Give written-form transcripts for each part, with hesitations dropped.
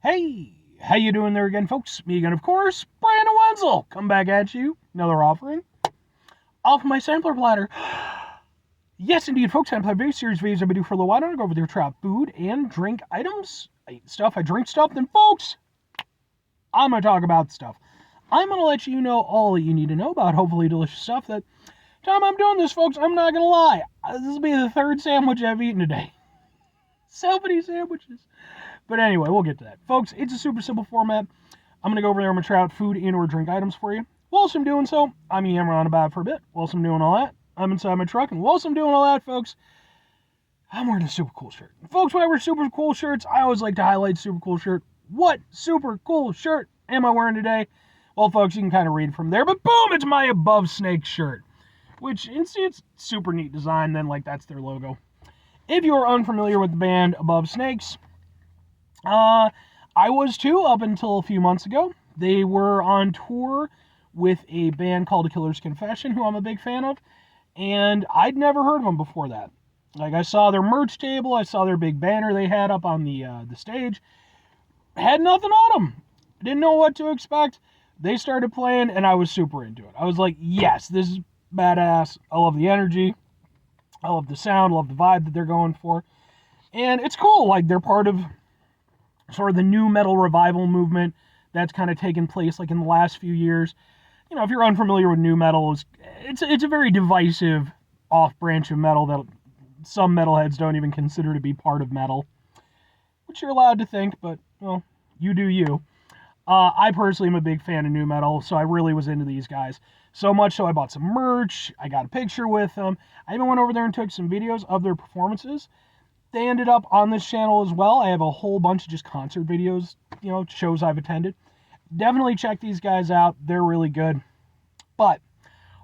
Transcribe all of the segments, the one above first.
Hey, how you doing there again, folks? Me again, of course, Brandon Wenzel. Come back at you. Another offering off my sampler platter. Yes, indeed, folks. I'm playing various series videos I've been doing for a little while. I go over there, try out food and drink items. I eat stuff, I drink stuff. Then, folks, I'm going to talk about stuff. I'm going to let you know all that you need to know about hopefully delicious stuff. That time I'm doing this, folks, I'm not going to lie. This will be the third sandwich I've eaten today. So many sandwiches. But anyway, we'll get to that. Folks, it's a super simple format. I'm going to go over there, I'm going to try out food and or drink items for you. Whilst I'm doing so, I'm yammering on about it for a bit. Whilst I'm doing all that, I'm inside my truck. And whilst I'm doing all that, folks, I'm wearing a super cool shirt. Folks, when I wear super cool shirts, I always like to highlight super cool shirt. What super cool shirt am I wearing today? Well, folks, you can kind of read from there. But boom, it's my Above Snake shirt. Which, it's super neat design. Then, that's their logo. If you are unfamiliar with the band Above Snakes, I was too up until a few months ago. They were on tour with a band called A Killer's Confession, who I'm a big fan of, and I'd never heard of them before that. I saw their merch table, I saw their big banner they had up on the stage. Had nothing on them. Didn't know what to expect. They started playing, and I was super into it. I was like, yes, this is badass. I love the energy. I love the sound. I love the vibe that they're going for. And it's cool. They're part of sort of the new metal revival movement that's kind of taken place in the last few years. If you're unfamiliar with new metal, it's a very divisive off branch of metal that some metalheads don't even consider to be part of metal, which you're allowed to think, but well, you do you. I personally am a big fan of new metal, so I really was into these guys. So much so I bought some merch, I got a picture with them, I even went over there and took some videos of their performances. They ended up on this channel as well. I have a whole bunch of just concert videos, shows I've attended. Definitely check these guys out. They're really good. But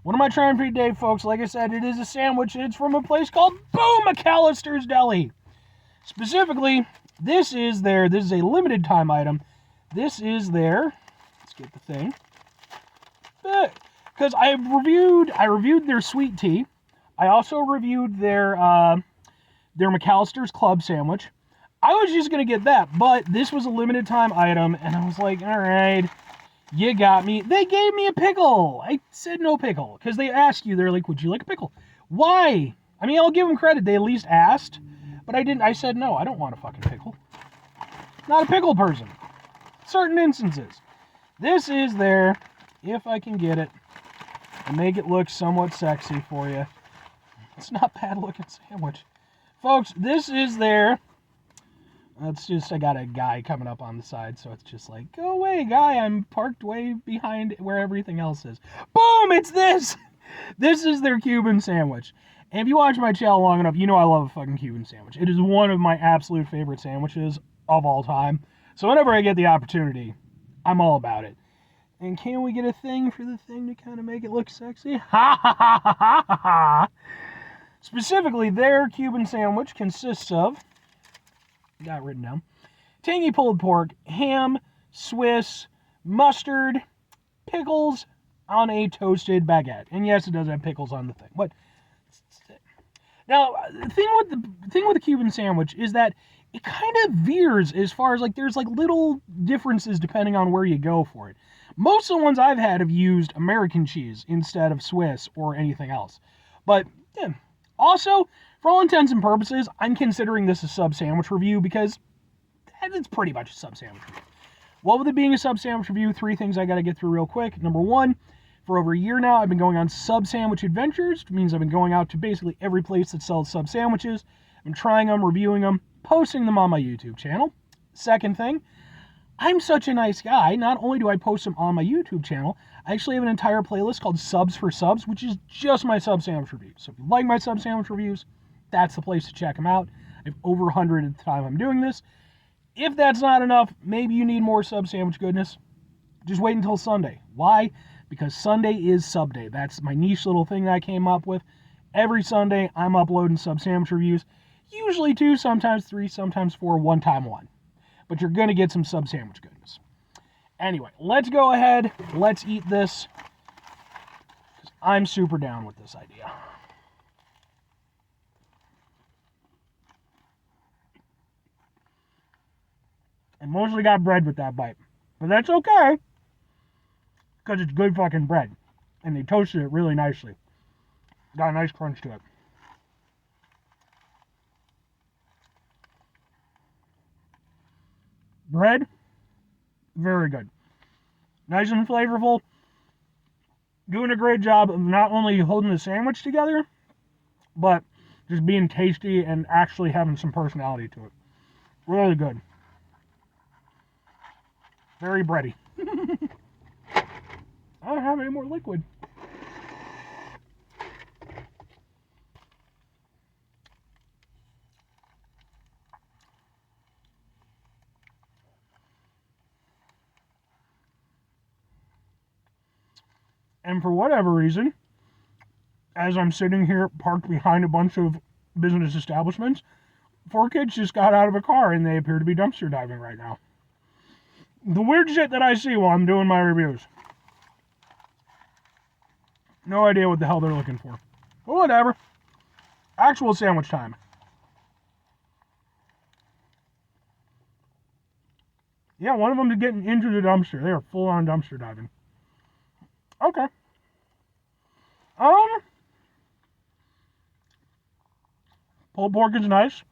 what am I trying for today, folks? Like I said, it is a sandwich, and it's from a place called McAlister's Deli. Specifically, this is a limited time item. This is let's get the thing. Because I reviewed their sweet tea. I also reviewed their McAlister's Club sandwich. I was just going to get that, but this was a limited time item, and I was like, all right, you got me. They gave me a pickle. I said no pickle, because they ask you, they're like, would you like a pickle? Why? I mean, I'll give them credit. They at least asked, but I didn't. I said, no, I don't want a fucking pickle. Not a pickle person. Certain instances. This is there, if I can get it, and make it look somewhat sexy for you. It's not a bad looking sandwich. Folks, this is there. I got a guy coming up on the side, so it's just like, go away, guy, I'm parked way behind where everything else is. Boom, it's this! This is their Cuban sandwich. And if you watch my channel long enough, you know I love a fucking Cuban sandwich. It is one of my absolute favorite sandwiches of all time. So whenever I get the opportunity, I'm all about it. And can we get a thing for the thing to kind of make it look sexy? Ha ha ha ha ha ha ha! Specifically, their Cuban sandwich consists of, got it written down, tangy pulled pork, ham, Swiss, mustard, pickles on a toasted baguette. And yes, it does have pickles on the thing. But now, the thing with the Cuban sandwich is that it kind of veers as far as there's little differences depending on where you go for it. Most of the ones I've had have used American cheese instead of Swiss or anything else. But yeah. Also, for all intents and purposes, I'm considering this a sub sandwich review because it's pretty much a sub sandwich review. Well, with it being a sub sandwich review, 3 things I got to get through real quick. Number 1, for over a year now, I've been going on sub sandwich adventures, which means I've been going out to basically every place that sells sub sandwiches. I'm trying them, reviewing them, posting them on my YouTube channel. Second thing, I'm such a nice guy. Not only do I post them on my YouTube channel, I actually have an entire playlist called Subs for Subs, which is just my sub sandwich reviews. So if you like my sub sandwich reviews, that's the place to check them out. I have over 100 at the time I'm doing this. If that's not enough, maybe you need more sub sandwich goodness. Just wait until Sunday. Why? Because Sunday is SUBday. That's my niche little thing that I came up with. Every Sunday, I'm uploading sub sandwich reviews. Usually 2, sometimes 3, sometimes 4, one time 1. But you're going to get some sub sandwich goodness. Anyway, let's go ahead. Let's eat this. Because I'm super down with this idea. And mostly got bread with that bite. But that's okay, because it's good fucking bread. And they toasted it really nicely. Got a nice crunch to it. Bread, very good. Nice and flavorful. Doing a great job of not only holding the sandwich together, but just being tasty and actually having some personality to it. Really good. Very bready. I don't have any more liquid. And for whatever reason, as I'm sitting here parked behind a bunch of business establishments, 4 kids just got out of a car and they appear to be dumpster diving right now. The weird shit that I see while I'm doing my reviews. No idea what the hell they're looking for. But whatever. Actual sandwich time. Yeah, one of them is getting into the dumpster. They are full on dumpster diving. Okay. Pulled pork is nice.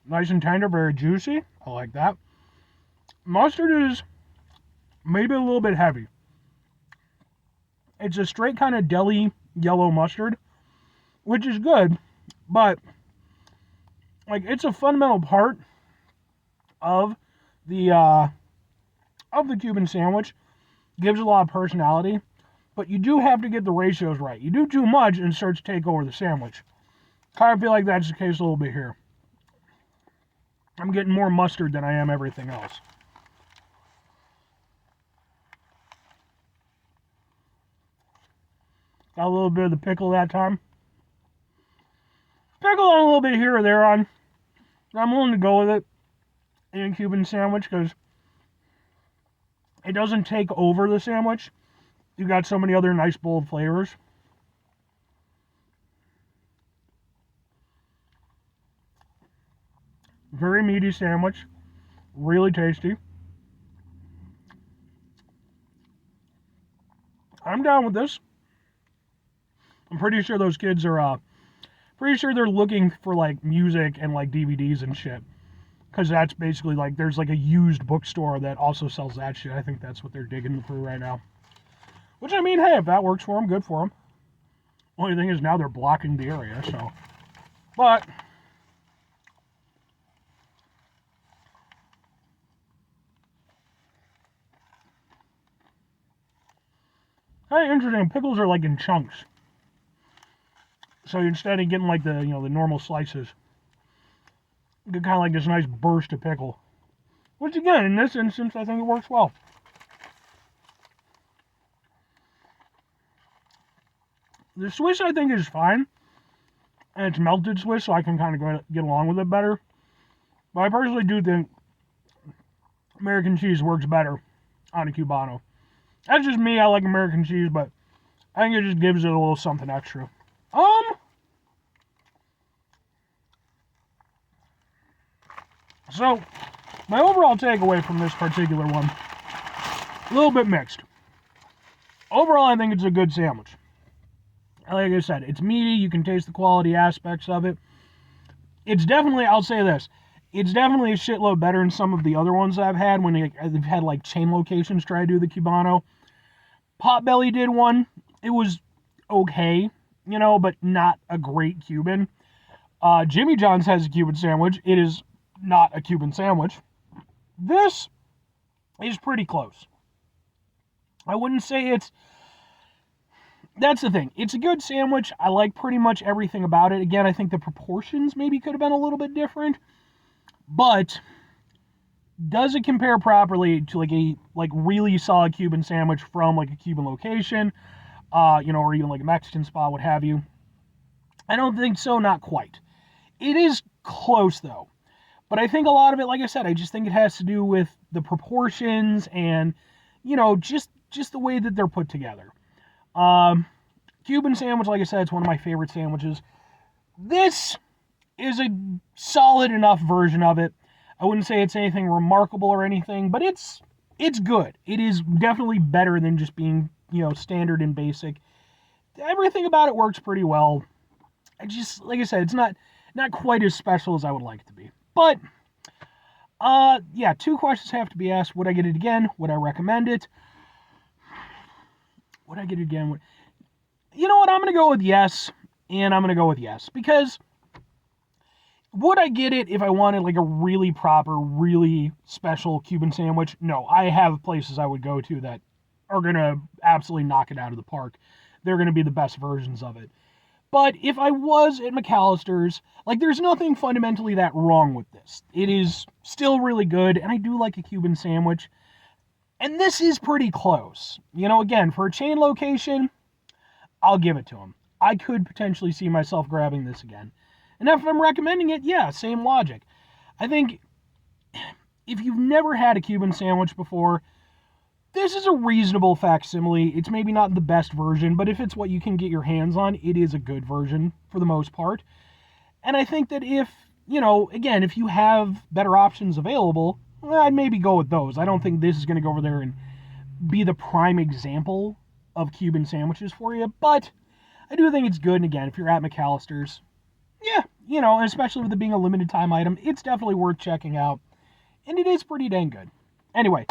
Nice and tender, very juicy. I like that. Mustard is maybe a little bit heavy. It's a straight kind of deli yellow mustard, which is good, but like it's a fundamental part of the Cuban sandwich. Gives a lot of personality, but you do have to get the ratios right. You do too much and it starts to take over the sandwich. Kind of feel like that's the case a little bit here. I'm getting more mustard than I am everything else. Got a little bit of the pickle that time. Pickle on a little bit here or there on. I'm willing to go with it in a Cuban sandwich because it doesn't take over the sandwich. You got so many other nice bold flavors. Very meaty sandwich. Really tasty. I'm down with this. I'm pretty sure those kids are, pretty sure they're looking for, like, music and, like, DVDs and shit. Because that's basically, like, there's, like, a used bookstore that also sells that shit. I think that's what they're digging through right now. Which, I mean, hey, if that works for them, good for them. Only thing is now they're blocking the area, so. But hey, interesting. Pickles are like in chunks. So instead of getting like the the normal slices, you get kind of like this nice burst of pickle. Which again, in this instance, I think it works well. The Swiss, I think, is fine. And it's melted Swiss, so I can kind of get along with it better. But I personally do think American cheese works better on a Cubano. That's just me. I like American cheese, but I think it just gives it a little something extra. So, my overall takeaway from this particular one, a little bit mixed. Overall, I think it's a good sandwich. Like I said, it's meaty. You can taste the quality aspects of it. It's definitely, I'll say this, it's definitely a shitload better than some of the other ones I've had when they've had like chain locations try to do the Cubano. Potbelly did one. It was okay, but not a great Cuban. Jimmy John's has a Cuban sandwich. It is not a Cuban sandwich. This is pretty close. I wouldn't say it's... That's the thing. It's a good sandwich. I like pretty much everything about it. Again, I think the proportions maybe could have been a little bit different. But does it compare properly to like a really solid Cuban sandwich from like a Cuban location, or even like a Mexican spot, what have you? I don't think so. Not quite. It is close though. But I think a lot of it, like I said, I just think it has to do with the proportions and, just the way that they're put together. Cuban sandwich, like I said, it's one of my favorite sandwiches. This is a solid enough version of it. I wouldn't say it's anything remarkable or anything, but it's good. It is definitely better than just being, standard and basic. Everything about it works pretty well. Like I said, it's not quite as special as I would like it to be. But yeah, 2 questions have to be asked. Would I get it again? Would I recommend it? Would I get it again? You know what? I'm going to go with yes, and I'm going to go with yes, because would I get it if I wanted like a really proper, really special Cuban sandwich? No, I have places I would go to that are going to absolutely knock it out of the park. They're going to be the best versions of it. But if I was at McAlister's, like, there's nothing fundamentally that wrong with this. It is still really good, and I do like a Cuban sandwich. And this is pretty close. Again, for a chain location, I'll give it to them. I could potentially see myself grabbing this again. And if I'm recommending it, yeah, same logic. I think if you've never had a Cuban sandwich before, this is a reasonable facsimile. It's maybe not the best version, but if it's what you can get your hands on, it is a good version for the most part. And I think that if you have better options available, I'd maybe go with those. I don't think this is going to go over there and be the prime example of Cuban sandwiches for you, but I do think it's good. And again, if you're at McAlister's, yeah, and especially with it being a limited time item, it's definitely worth checking out. And it is pretty dang good. Anyway,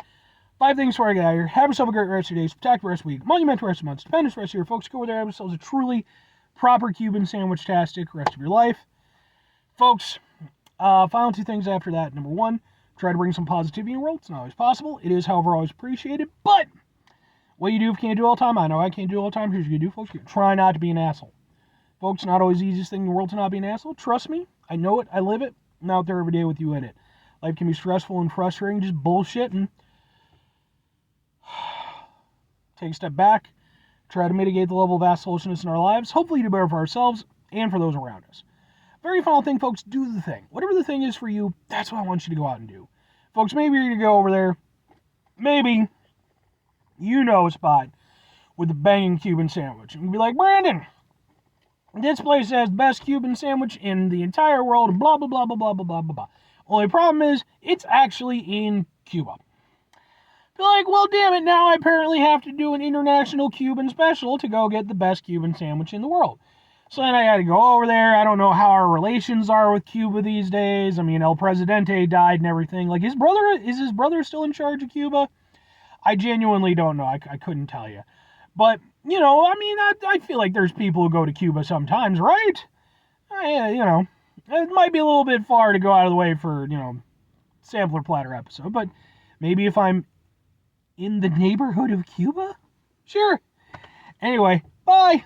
5 things before I get out of here. Have yourself a great rest of your day, spectacular rest of the week, monumental rest of the month, stupendous rest of your folks. Go over there, have yourselves a truly proper Cuban sandwich-tastic rest of your life. Folks, final 2 things after that. Number 1, try to bring some positivity in the world. It's not always possible. It is, however, always appreciated. But what you do if you can't do all the time, I know I can't do all the time. Here's what you do, folks. You try not to be an asshole. Folks, not always the easiest thing in the world to not be an asshole. Trust me. I know it. I live it. I'm out there every day with you in it. Life can be stressful and frustrating, just bullshit, and take a step back, try to mitigate the level of assholishness in our lives, hopefully do better for ourselves and for those around us. Very final thing, folks, do the thing. Whatever the thing is for you, that's what I want you to go out and do. Folks, maybe you're going to go over there, maybe a spot with a banging Cuban sandwich, and be like, Brandon, this place has the best Cuban sandwich in the entire world, and blah, blah, blah, blah, blah, blah, blah, blah, blah. Only problem is, it's actually in Cuba. Be like, well, damn it, now I apparently have to do an international Cuban special to go get the best Cuban sandwich in the world. So then I had to go over there. I don't know how our relations are with Cuba these days. I mean, El Presidente died and everything. Like, is his brother still in charge of Cuba? I genuinely don't know. I couldn't tell you. But, I feel like there's people who go to Cuba sometimes, right? It might be a little bit far to go out of the way for, sampler platter episode, but maybe if I'm in the neighborhood of Cuba? Sure. Anyway, bye.